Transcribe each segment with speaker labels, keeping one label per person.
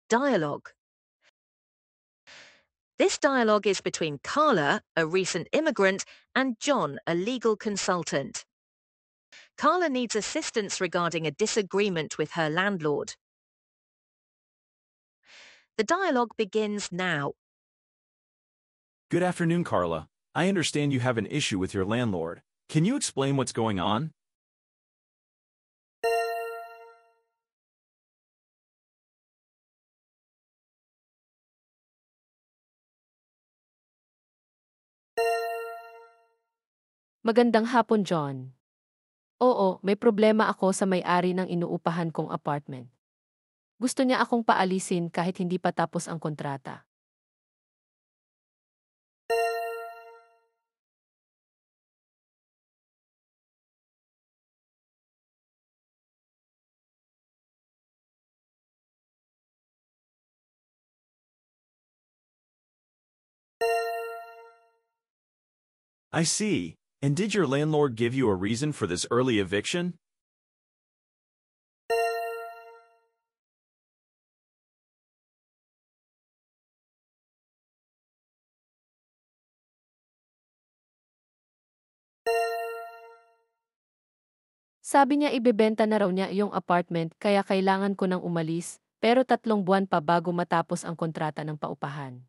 Speaker 1: dialogue. This dialogue is between Carla, a recent immigrant, and John, a legal consultant. Carla needs assistance regarding a disagreement with her landlord. The dialogue begins now.
Speaker 2: Good afternoon, Carla. I understand you have an issue with your landlord. Can you explain what's going on?
Speaker 3: Magandang hapon, John. Oo, may problema ako sa may-ari ng inuupahan kong apartment. Gusto niya akong paalisin kahit hindi pa tapos ang kontrata.
Speaker 2: I see. And did your landlord give you a reason for this early eviction?
Speaker 3: Sabi niya ibebenta na raw niya iyong apartment kaya kailangan ko nang umalis, pero 3 buwan pa bago matapos ang kontrata ng paupahan.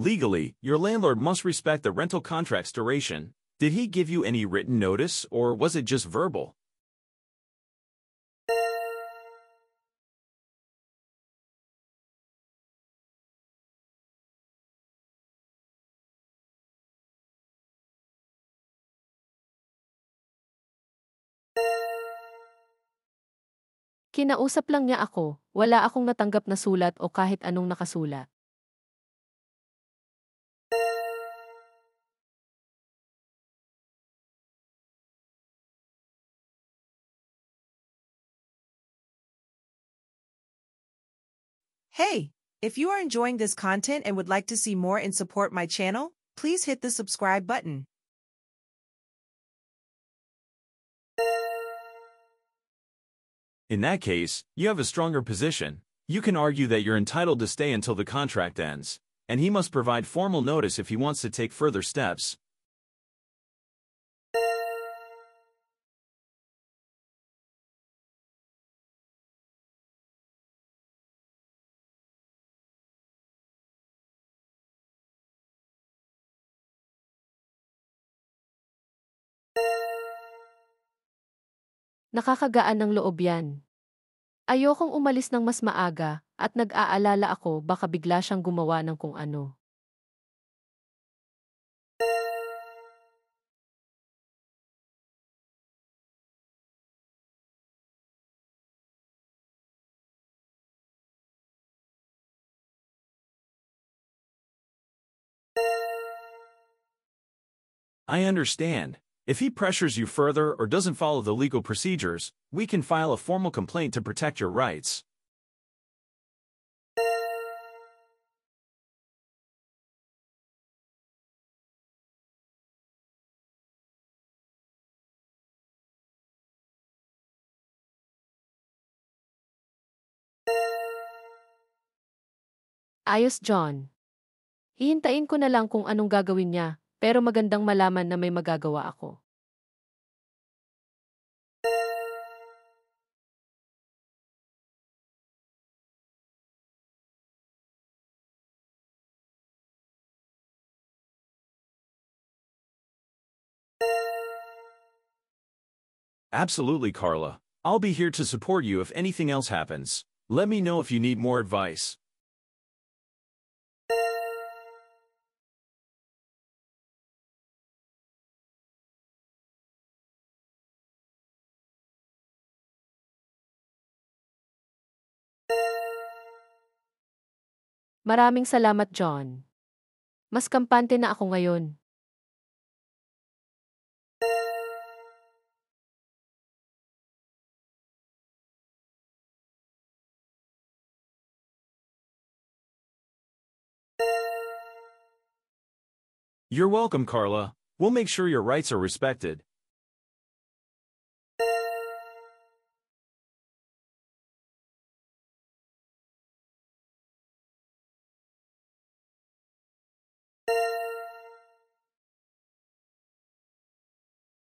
Speaker 2: Legally, your landlord must respect the rental contract's duration. Did he give you any written notice, or was it just verbal?
Speaker 3: Kinausap lang niya ako, wala akong natanggap na sulat o kahit anong nakasulat.
Speaker 4: Hey, if you are enjoying this content and would like to see more and support my channel, please hit the subscribe button.
Speaker 2: In that case, you have a stronger position. You can argue that you're entitled to stay until the contract ends, and he must provide formal notice if he wants to take further steps.
Speaker 3: Nakakagaan ng loob yan. Ayokong umalis ng mas maaga at nag-aalala ako baka bigla siyang gumawa ng kung ano.
Speaker 2: I understand. If he pressures you further or doesn't follow the legal procedures, we can file a formal complaint to protect your rights.
Speaker 3: Ayos, John. Hihintayin ko na lang kung anong gagawin niya, pero magandang malaman na may magagawa ako.
Speaker 2: Absolutely, Carla. I'll be here to support you if anything else happens. Let me know if you need more advice.
Speaker 3: Maraming salamat, John. Mas kampante na ako ngayon.
Speaker 2: You're welcome, Carla. We'll make sure your rights are respected.